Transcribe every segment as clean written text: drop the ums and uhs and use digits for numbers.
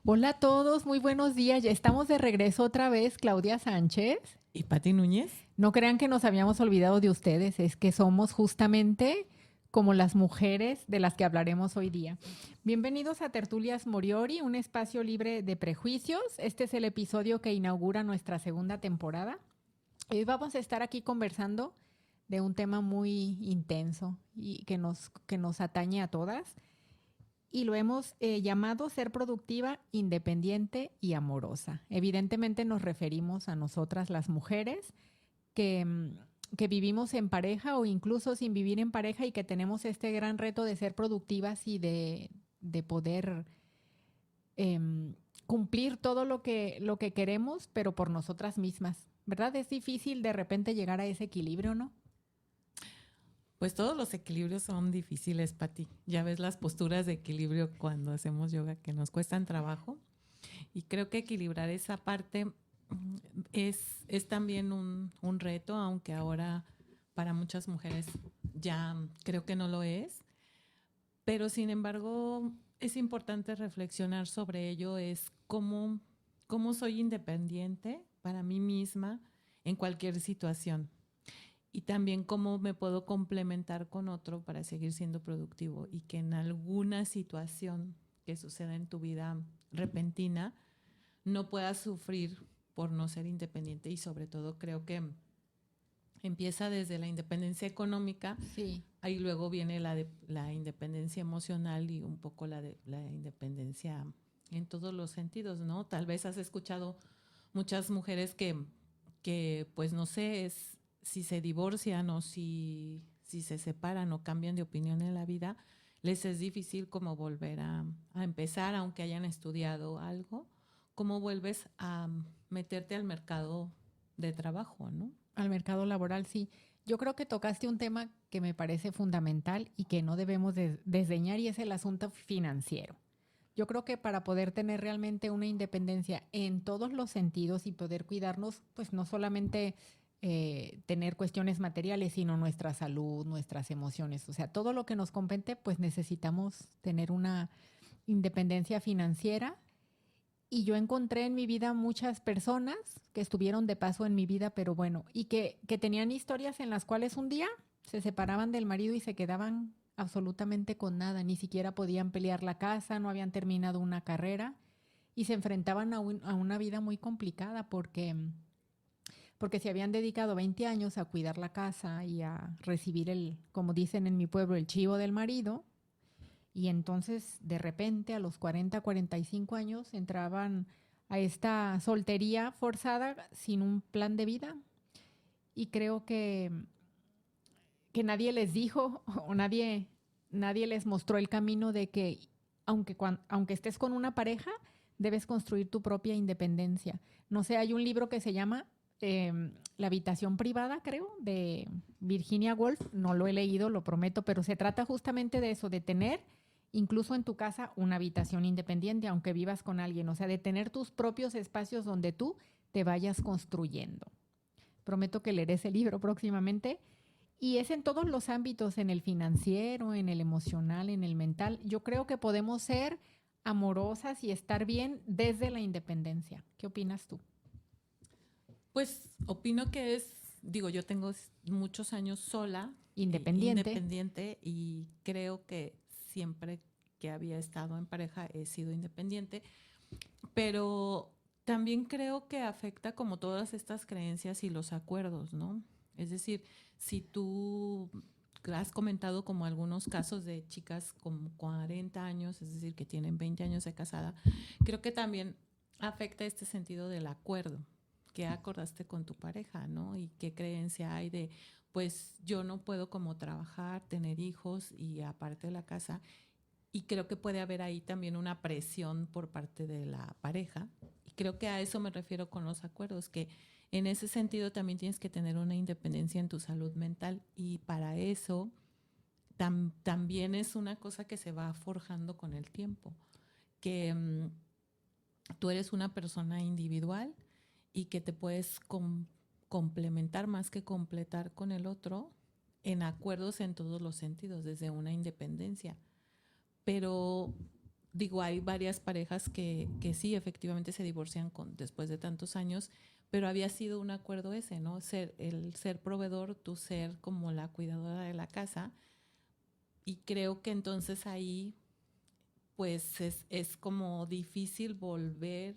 Hola a todos, muy buenos días. Ya estamos de regreso otra vez, Claudia Sánchez. ¿Y Pati Núñez? No crean que nos habíamos olvidado de ustedes, es que somos justamente como las mujeres de las que hablaremos hoy día. Bienvenidos a Tertulias Moriori, un espacio libre de prejuicios. Este es el episodio que inaugura nuestra segunda temporada. Hoy vamos a estar aquí conversando de un tema muy intenso y que nos atañe a todas y lo hemos llamado ser productiva, independiente y amorosa. Evidentemente nos referimos a nosotras las mujeres que, que vivimos en pareja o incluso sin vivir en pareja y que tenemos este gran reto de ser productivas y de poder eh, cumplir todo lo que queremos, pero por nosotras mismas. ¿Verdad? Es difícil de repente llegar a ese equilibrio, ¿no? Pues todos los equilibrios son difíciles, Pati. Ya ves las posturas de equilibrio cuando hacemos yoga que nos cuestan trabajo. Y creo que equilibrar esa parte es también un reto, aunque ahora para muchas mujeres ya creo que no lo es. Pero sin embargo, es importante reflexionar sobre ello, es cómo soy independiente para mí misma en cualquier situación. Y también cómo me puedo complementar con otro para seguir siendo productivo y que en alguna situación que suceda en tu vida repentina no puedas sufrir por no ser independiente. Y sobre todo creo que empieza desde la independencia económica, Sí. ahí luego viene la independencia emocional y un poco la independencia en todos los sentidos, ¿no? Tal vez has escuchado muchas mujeres que pues no sé, si se divorcian o si se separan o cambian de opinión en la vida, les es difícil como volver a empezar, aunque hayan estudiado algo, cómo vuelves a meterte al mercado de trabajo, ¿no? Al mercado laboral, sí. Yo creo que tocaste un tema que me parece fundamental y que no debemos desdeñar y es el asunto financiero. Yo creo que para poder tener realmente una independencia en todos los sentidos y poder cuidarnos, pues no solamente tener cuestiones materiales, sino nuestra salud, nuestras emociones, o sea, todo lo que nos compete, pues necesitamos tener una independencia financiera y yo encontré en mi vida muchas personas que estuvieron de paso en mi vida, pero bueno, y que tenían historias en las cuales un día se separaban del marido y se quedaban absolutamente con nada, ni siquiera podían pelear la casa, no habían terminado una carrera y se enfrentaban a una vida muy complicada porque se habían dedicado 20 años a cuidar la casa y a recibir el, como dicen en mi pueblo, el chivo del marido, y entonces, de repente, a los 40, 45 años, entraban a esta soltería forzada sin un plan de vida. Y creo que nadie les dijo o nadie les mostró el camino de que aunque estés con una pareja, debes construir tu propia independencia. No sé, hay un libro que se llama La habitación privada, creo, de Virginia Woolf. No lo he leído, lo prometo, pero se trata justamente de eso, de tener incluso en tu casa una habitación independiente, aunque vivas con alguien. O sea, de tener tus propios espacios donde tú te vayas construyendo. Prometo que leeré ese libro próximamente. Y es en todos los ámbitos, en el financiero, en el emocional, en el mental. Yo creo que podemos ser amorosas y estar bien desde la independencia. ¿Qué opinas tú? Pues opino que digo, yo tengo muchos años sola, Independiente. independiente, y creo que siempre que había estado en pareja he sido independiente, pero también creo que afecta como todas estas creencias y los acuerdos, ¿no? Es decir, si tú has comentado como algunos casos de chicas con 40 años, es decir, que tienen 20 años de casada, creo que también afecta este sentido del acuerdo que acordaste con tu pareja, ¿no? Y qué creencia hay de, pues yo no puedo como trabajar, tener hijos y aparte de la casa. Y creo que puede haber ahí también una presión por parte de la pareja. Y creo que a eso me refiero con los acuerdos, que en ese sentido también tienes que tener una independencia en tu salud mental. Y para eso también es una cosa que se va forjando con el tiempo, que tú eres una persona individual y que te puedes complementar más que completar con el otro en acuerdos en todos los sentidos, desde una independencia. Pero digo, hay varias parejas que sí, efectivamente se divorcian después de tantos años, pero había sido un acuerdo ese, ¿no? El ser proveedor, tú ser como la cuidadora de la casa. Y creo que entonces ahí, pues es como difícil volver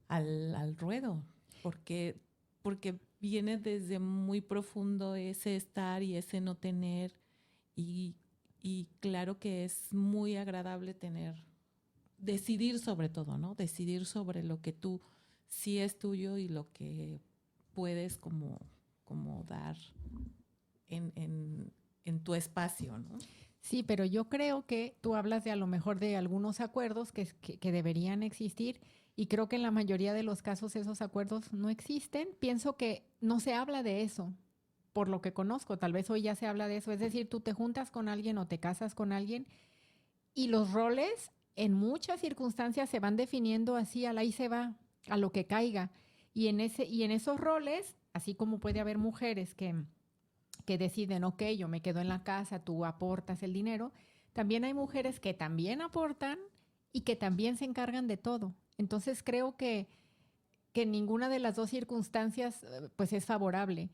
al ruedo, porque, porque viene desde muy profundo ese estar y ese no tener, y, y claro que es muy agradable decidir sobre todo, ¿no? Decidir sobre lo que tú sí es tuyo y lo que puedes como dar en tu espacio, ¿no? Sí, pero yo creo que tú hablas de a lo mejor de algunos acuerdos que deberían existir y creo que en la mayoría de los casos esos acuerdos no existen. Pienso que no se habla de eso, por lo que conozco. Tal vez hoy ya se habla de eso. Es decir, tú te juntas con alguien o te casas con alguien y los roles en muchas circunstancias se van definiendo así, al ahí se va, a lo que caiga. Y en esos roles, así como puede haber mujeres que deciden, ok, yo me quedo en la casa, tú aportas el dinero, también hay mujeres que también aportan y que también se encargan de todo. Entonces creo que ninguna de las dos circunstancias pues es favorable,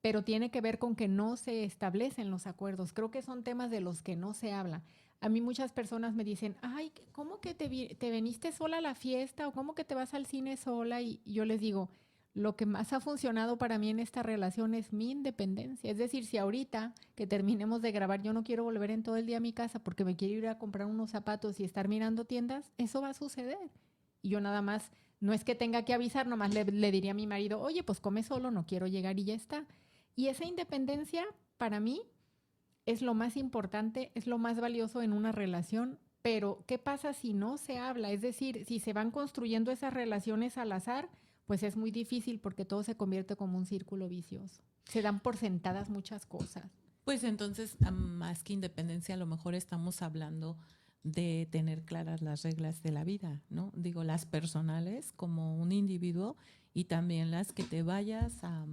pero tiene que ver con que no se establecen los acuerdos. Creo que son temas de los que no se habla. A mí muchas personas me dicen, ay, ¿cómo que te veniste sola a la fiesta o cómo que te vas al cine sola? Y yo les digo, lo que más ha funcionado para mí en esta relación es mi independencia. Es decir, si ahorita que terminemos de grabar yo no quiero volver en todo el día a mi casa porque me quiero ir a comprar unos zapatos y estar mirando tiendas, eso va a suceder. Y yo nada más, no es que tenga que avisar, nomás le diría a mi marido, oye, pues come solo, no quiero llegar y ya está. Y esa independencia para mí es lo más importante, es lo más valioso en una relación, pero ¿qué pasa si no se habla? Es decir, si se van construyendo esas relaciones al azar, pues es muy difícil porque todo se convierte como un círculo vicioso. Se dan por sentadas muchas cosas. Pues entonces, más que independencia, a lo mejor estamos hablando de tener claras las reglas de la vida, ¿no? Digo, las personales como un individuo y también las que te vayas a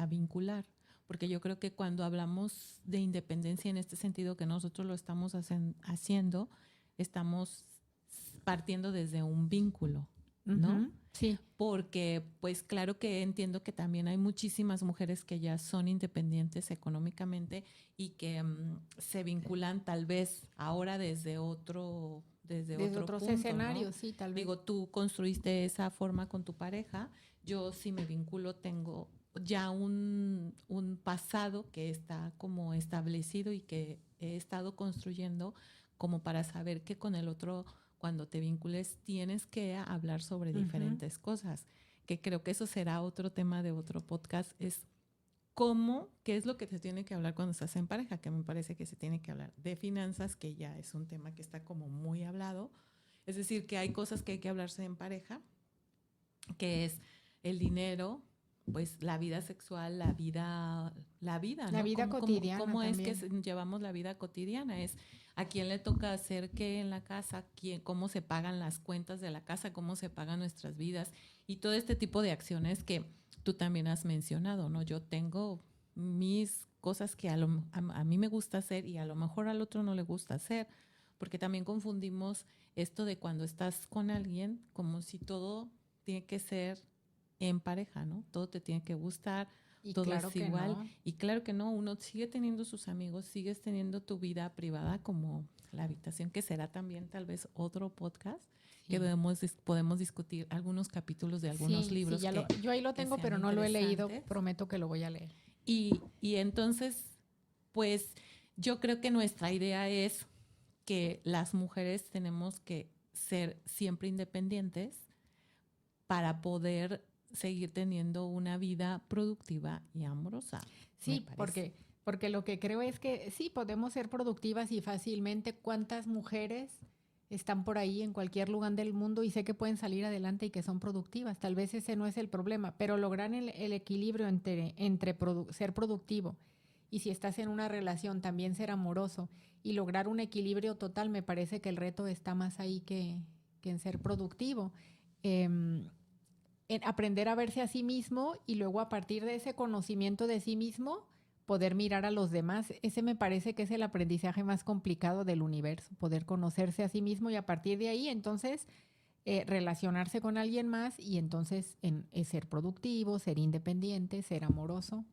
vincular. Porque yo creo que cuando hablamos de independencia en este sentido que nosotros lo estamos haciendo, estamos partiendo desde un vínculo, ¿no? Ujú, sí. Porque pues claro que entiendo que también hay muchísimas mujeres que ya son independientes económicamente y que se vinculan tal vez ahora desde Desde otro otros punto, ¿no? escenarios, sí, tal vez. Digo, tú construiste esa forma con tu pareja, yo si me vinculo tengo ya un pasado que está como establecido y que he estado construyendo como para saber que con el otro cuando te vincules tienes que hablar sobre Ujú. diferentes cosas, que creo que eso será otro tema de otro podcast, es cómo, qué es lo que se tiene que hablar cuando estás en pareja, que me parece que se tiene que hablar de finanzas, que ya es un tema que está como muy hablado, es decir, que hay cosas que hay que hablarse en pareja, que es el dinero, pues la vida sexual, la vida, La ¿no? vida cotidiana Cómo es que también. llevamos la vida cotidiana? Es a quién le toca hacer qué en la casa, cómo se pagan las cuentas de la casa, cómo se pagan nuestras vidas y todo este tipo de acciones que tú también has mencionado, ¿no? Yo tengo mis cosas que a mí me gusta hacer y a lo mejor al otro no le gusta hacer, porque también confundimos esto de cuando estás con alguien como si todo tiene que ser en pareja, ¿no? Todo te tiene que gustar, Y todo claro es que igual. no. Y claro que no, uno sigue teniendo sus amigos, sigues teniendo tu vida privada como la habitación, que será también tal vez otro podcast que Sí. podemos discutir algunos capítulos de algunos Sí, sí, libros yo ahí lo que tengo, sean pero no lo he leído. interesantes. Prometo que lo voy a leer. Y entonces, pues yo creo que nuestra idea es que las mujeres tenemos que ser siempre independientes para poder seguir teniendo una vida productiva y amorosa, me Sí, parece. porque lo que creo es que sí, podemos ser productivas y fácilmente. ¿Cuántas mujeres están por ahí en cualquier lugar del mundo y sé que pueden salir adelante y que son productivas? Tal vez ese no es el problema, pero lograr el equilibrio entre ser productivo y si estás en una relación también ser amoroso y lograr un equilibrio total, me parece que el reto está más ahí que en ser productivo. Em, en aprender a verse a sí mismo y luego a partir de ese conocimiento de sí mismo, poder mirar a los demás. Ese me parece que es el aprendizaje más complicado del universo, poder conocerse a sí mismo y a partir de ahí entonces relacionarse con alguien más y entonces ser productivo, ser independiente, ser amoroso.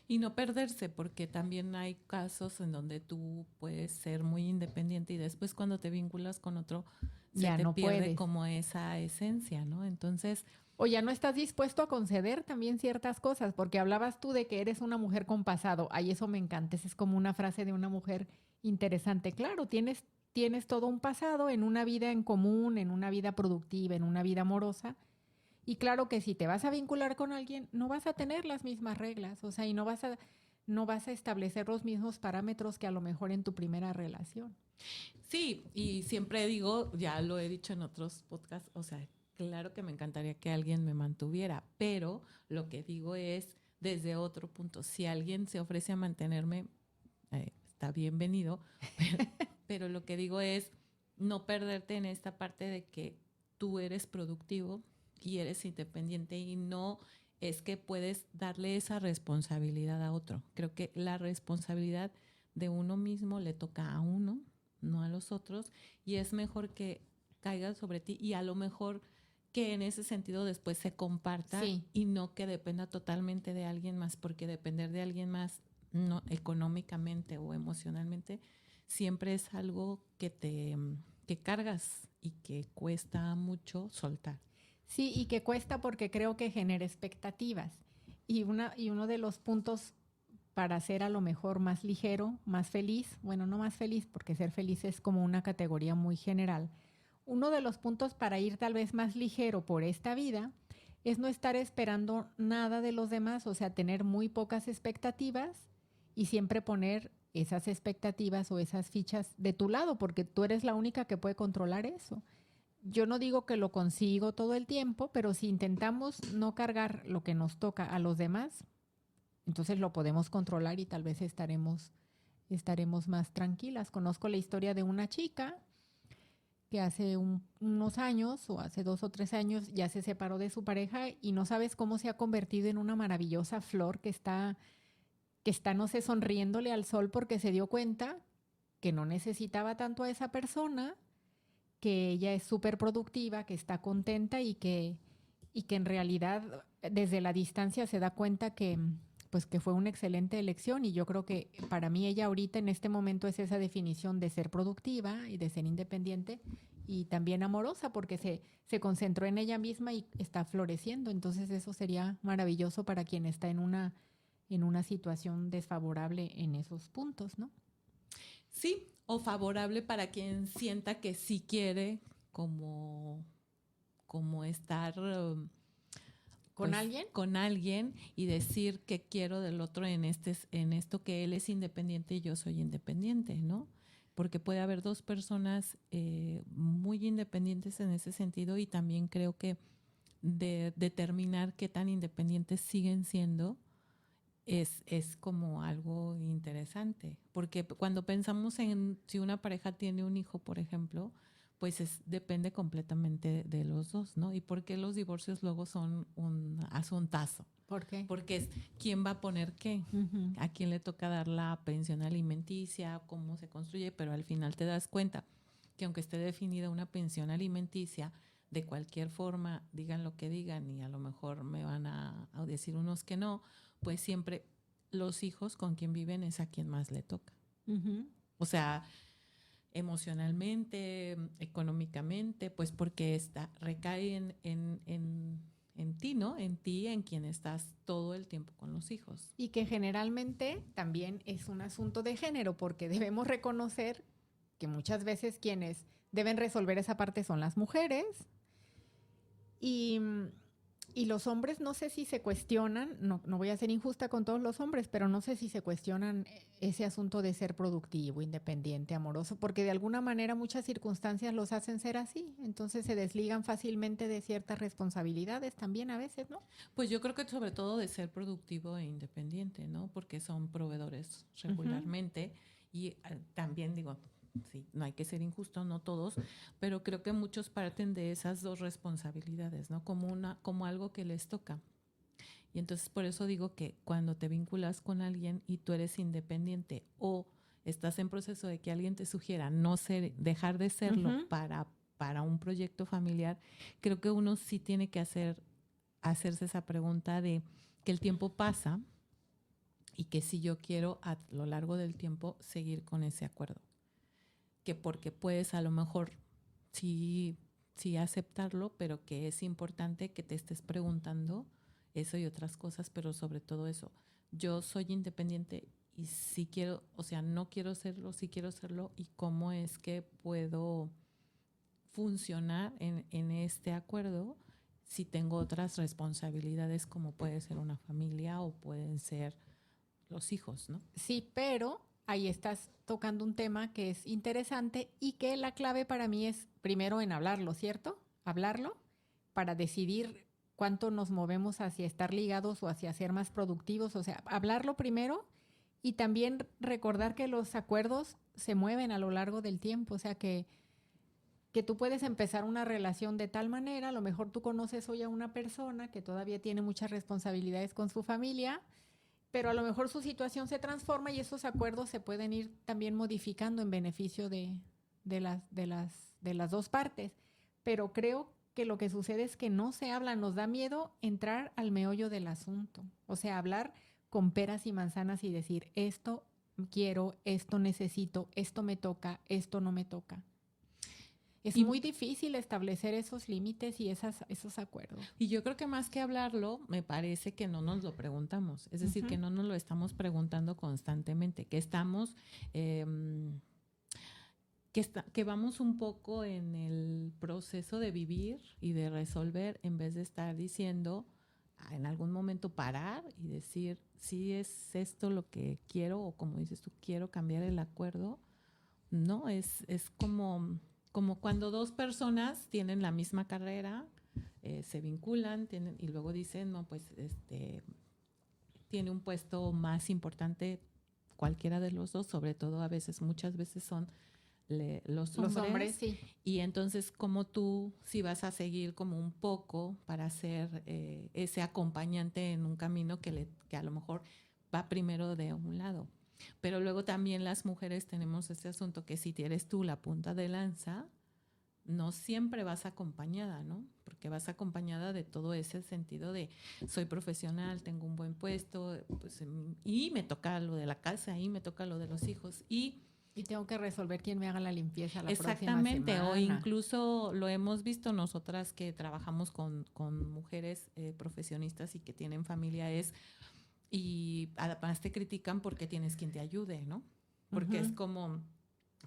Y no perderse, porque también hay casos en donde tú puedes ser muy independiente y después cuando te vinculas con otro se Ya te no pierde puedes. como esa esencia, ¿no? Entonces, O ya no estás dispuesto a conceder también ciertas cosas, porque hablabas tú de que eres una mujer con pasado. Ay, eso me encanta, esa es como una frase de una mujer interesante. Claro, tienes todo un pasado en una vida en común, en una vida productiva, en una vida amorosa. Y claro que si te vas a vincular con alguien, no vas a tener las mismas reglas, o sea, y no vas a establecer los mismos parámetros que a lo mejor en tu primera relación. sí, y siempre digo, ya lo he dicho en otros podcasts, o sea, claro que me encantaría que alguien me mantuviera, pero lo que digo es desde otro punto. Si alguien se ofrece a mantenerme, está bienvenido, pero lo que digo es no perderte en esta parte de que tú eres productivo y eres independiente y no es que puedes darle esa responsabilidad a otro. Creo que la responsabilidad de uno mismo le toca a uno, no a los otros, y es mejor que caiga sobre ti y a lo mejor que en ese sentido después se comparta Sí, y no que dependa totalmente de alguien más, porque depender de alguien más no económicamente o emocionalmente siempre es algo que cargas y que cuesta mucho soltar. sí, y que cuesta porque creo que genera expectativas. Y uno de los puntos para ser a lo mejor más ligero, más feliz, bueno, no más feliz, porque ser feliz es como una categoría muy general. Uno de los puntos para ir tal vez más ligero por esta vida es no estar esperando nada de los demás, o sea, tener muy pocas expectativas y siempre poner esas expectativas o esas fichas de tu lado, porque tú eres la única que puede controlar eso. Yo no digo que lo consigo todo el tiempo, pero si intentamos no cargar lo que nos toca a los demás, entonces lo podemos controlar y tal vez estaremos más tranquilas. Conozco la historia de una chica que hace unos años o hace 2 o 3 años ya se separó de su pareja y no sabes cómo se ha convertido en una maravillosa flor que está, no sé, sonriéndole al sol porque se dio cuenta que no necesitaba tanto a esa persona, que ella es súper productiva, que está contenta y que en realidad desde la distancia se da cuenta que pues que fue una excelente elección y yo creo que para mí ella ahorita en este momento es esa definición de ser productiva y de ser independiente y también amorosa porque se concentró en ella misma y está floreciendo. Entonces eso sería maravilloso para quien está en una situación desfavorable en esos puntos, ¿no? Sí, o favorable para quien sienta que sí quiere como, como estar ¿Con pues alguien? con alguien y decir que quiero del otro en esto que él es independiente y yo soy independiente, ¿no? Porque puede haber dos personas muy independientes en ese sentido y también creo que de determinar qué tan independientes siguen siendo es como algo interesante, porque cuando pensamos en si una pareja tiene un hijo, por ejemplo, pues depende completamente de los dos, ¿no? Y por qué los divorcios luego son un asuntazo, ¿Por qué? porque es quién va a poner qué, Ujú. a quién le toca dar la pensión alimenticia, cómo se construye, pero al final te das cuenta que aunque esté definida una pensión alimenticia, de cualquier forma, digan lo que digan y a lo mejor me van a decir unos que no, pues siempre los hijos con quien viven es a quien más le toca. Ujú. O sea, emocionalmente, económicamente, pues porque recae en ti, ¿no? En ti, en quien estás todo el tiempo con los hijos. Y que generalmente también es un asunto de género, porque debemos reconocer que muchas veces quienes deben resolver esa parte son las mujeres y, y los hombres no sé si se cuestionan, no voy a ser injusta con todos los hombres, pero no sé si se cuestionan ese asunto de ser productivo, independiente, amoroso, porque de alguna manera muchas circunstancias los hacen ser así, entonces se desligan fácilmente de ciertas responsabilidades también a veces, ¿no? Pues yo creo que sobre todo de ser productivo e independiente, ¿no? Porque son proveedores Ujú. regularmente y también digo, sí, no hay que ser injusto, no todos, pero creo que muchos parten de esas dos responsabilidades, ¿no? Como algo que les toca. Y entonces por eso digo que cuando te vinculas con alguien y tú eres independiente o estás en proceso de que alguien te sugiera no ser, dejar de serlo Ujú. para un proyecto familiar, creo que uno sí tiene que hacerse esa pregunta de que el tiempo pasa y que si yo quiero a lo largo del tiempo seguir con ese acuerdo. Que porque puedes a lo mejor sí, sí aceptarlo, pero que es importante que te estés preguntando eso y otras cosas, pero sobre todo eso. Yo soy independiente y sí quiero, o sea, no quiero serlo, sí quiero serlo, y cómo es que puedo funcionar en este acuerdo si tengo otras responsabilidades como puede ser una familia o pueden ser los hijos, ¿no? Sí, pero ahí estás tocando un tema que es interesante y que la clave para mí es primero en hablarlo, ¿cierto? Hablarlo para decidir cuánto nos movemos hacia estar ligados o hacia ser más productivos, o sea, hablarlo primero y también recordar que los acuerdos se mueven a lo largo del tiempo, o sea, que tú puedes empezar una relación de tal manera, a lo mejor tú conoces hoy a una persona que todavía tiene muchas responsabilidades con su familia, pero a lo mejor su situación se transforma y esos acuerdos se pueden ir también modificando en beneficio de las dos partes. Pero creo que lo que sucede es que no se habla, nos da miedo entrar al meollo del asunto, o sea, hablar con peras y manzanas y decir, esto quiero, esto necesito, esto me toca, esto no me toca. Es Y muy difícil establecer esos límites y esos acuerdos. Y yo creo que más que hablarlo, me parece que no nos lo preguntamos. Es decir, Ujú. que no nos lo estamos preguntando constantemente, que estamos, eh, que vamos un poco en el proceso de vivir y de resolver en vez de estar diciendo en algún momento parar y decir si es esto lo que quiero o como dices tú, quiero cambiar el acuerdo. No, es como cuando dos personas tienen la misma carrera, se vinculan y luego dicen, no, pues tiene un puesto más importante cualquiera de los dos, sobre todo a veces, muchas veces son los Los hombres, hombres, sí. y entonces como tú si vas a seguir como un poco para ser ese acompañante en un camino que a lo mejor va primero de un lado. Pero luego también las mujeres tenemos este asunto que si eres tú la punta de lanza, no siempre vas acompañada, ¿no? Porque vas acompañada de todo ese sentido de soy profesional, tengo un buen puesto, pues, y me toca lo de la casa, y me toca lo de los hijos, Y tengo que resolver quién me haga la limpieza la próxima exactamente, o semana. incluso lo hemos visto nosotras que trabajamos con mujeres profesionistas y que tienen familia, y además te critican porque tienes quien te ayude, ¿no? Porque es Ujú. como,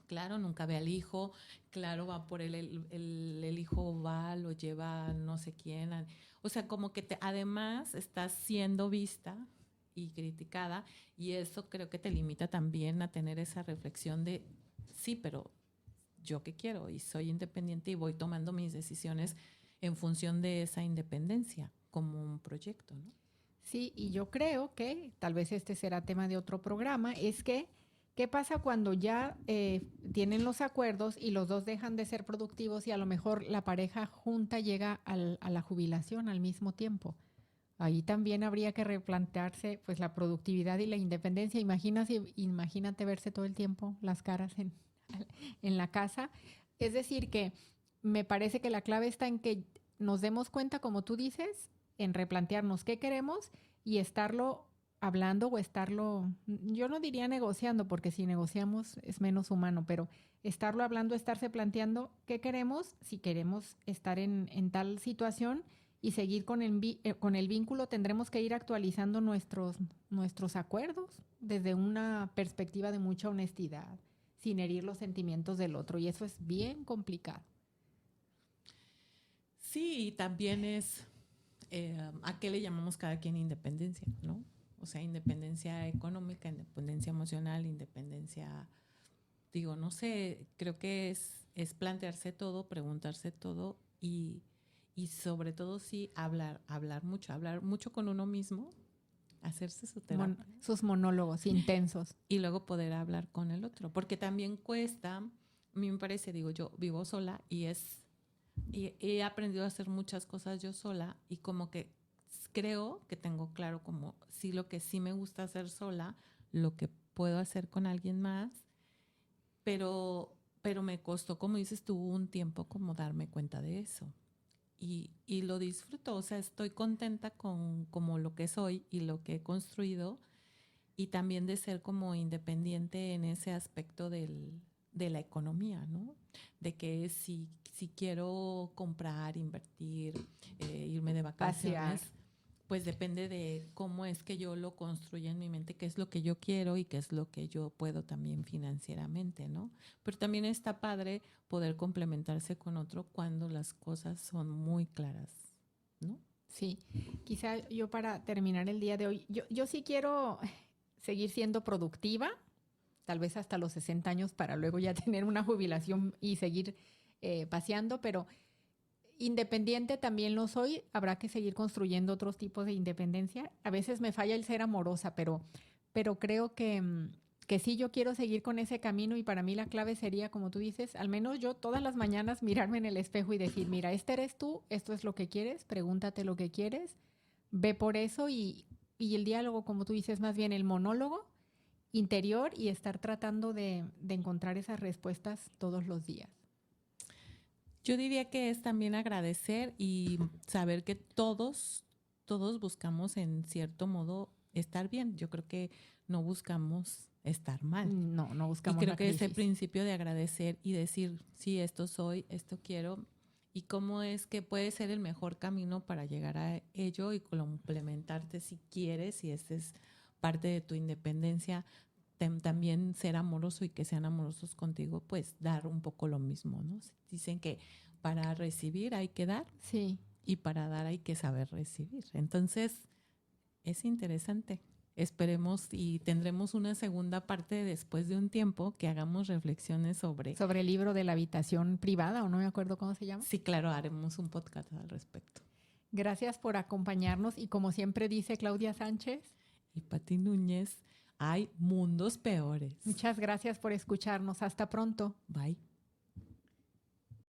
claro, nunca ve al hijo, claro, va por él, el hijo va, lo lleva a no sé quién. O sea, como que además estás siendo vista y criticada, y eso creo que te limita también a tener esa reflexión de, sí, pero yo qué quiero y soy independiente y voy tomando mis decisiones en función de esa independencia como un proyecto, ¿no? Sí, y yo creo que, tal vez este será tema de otro programa, es que, ¿qué pasa cuando ya tienen los acuerdos y los dos dejan de ser productivos y a lo mejor la pareja junta llega a la jubilación al mismo tiempo? Ahí también habría que replantearse pues la productividad y la independencia. Imagínate verse todo el tiempo las caras en la casa. Es decir, que me parece que la clave está en que nos demos cuenta, como tú dices, en replantearnos qué queremos y estarlo hablando o estarlo, yo no diría negociando, porque si negociamos es menos humano, pero estarlo hablando, estarse planteando qué queremos, si queremos estar en tal situación y seguir con el vínculo, tendremos que ir actualizando nuestros acuerdos desde una perspectiva de mucha honestidad, sin herir los sentimientos del otro. Y eso es bien complicado. Sí, y también es a qué le llamamos cada quien independencia, ¿no? O sea, independencia económica, independencia emocional, independencia, digo, no sé, creo que es plantearse todo, preguntarse todo y sobre todo sí hablar mucho con uno mismo, hacerse su terapia, ¿no? Sus monólogos intensos. Y luego poder hablar con el otro, porque también cuesta, a mí me parece, digo, yo vivo sola y he aprendido a hacer muchas cosas yo sola y como que creo que tengo claro como sí lo que sí me gusta hacer sola, lo que puedo hacer con alguien más, pero me costó, como dices tú, un tiempo como darme cuenta de eso. Y lo disfruto, o sea, estoy contenta con como lo que soy y lo que he construido, y también de ser como independiente en ese aspecto de la economía, ¿no? De que si quiero comprar, invertir, irme de Pasear. vacaciones, pues depende de cómo es que yo lo construya en mi mente, qué es lo que yo quiero y qué es lo que yo puedo también financieramente, ¿no? Pero también está padre poder complementarse con otro cuando las cosas son muy claras, ¿no? Sí, quizá yo para terminar el día de hoy, yo sí quiero seguir siendo productiva, tal vez hasta los 60 años para luego ya tener una jubilación y seguir paseando, pero independiente también lo soy, habrá que seguir construyendo otros tipos de independencia. A veces me falla el ser amorosa, pero creo que sí, yo quiero seguir con ese camino y para mí la clave sería, como tú dices, al menos yo todas las mañanas mirarme en el espejo y decir, mira, este eres tú, esto es lo que quieres, pregúntate lo que quieres, ve por eso y el diálogo, como tú dices, más bien el monólogo interior y estar tratando de encontrar esas respuestas todos los días. Yo diría que es también agradecer y saber que todos buscamos en cierto modo estar bien. Yo creo que no buscamos estar mal. No, no Y buscamos creo la que ese crisis. principio de agradecer y decir, sí, esto soy, esto quiero, y cómo es que puede ser el mejor camino para llegar a ello y complementarte si quieres, y esta es parte de tu independencia, también ser amoroso y que sean amorosos contigo, pues dar un poco lo mismo, ¿no? Dicen que para recibir hay que dar Sí. y para dar hay que saber recibir. Entonces, es interesante. Esperemos y tendremos una segunda parte después de un tiempo que hagamos reflexiones sobre... Sobre el libro de la habitación privada, o no me acuerdo cómo se llama. Sí, claro, haremos un podcast al respecto. Gracias por acompañarnos y como siempre dice Claudia Sánchez. Y Pati Núñez, hay mundos peores. Muchas gracias por escucharnos. Hasta pronto. Bye.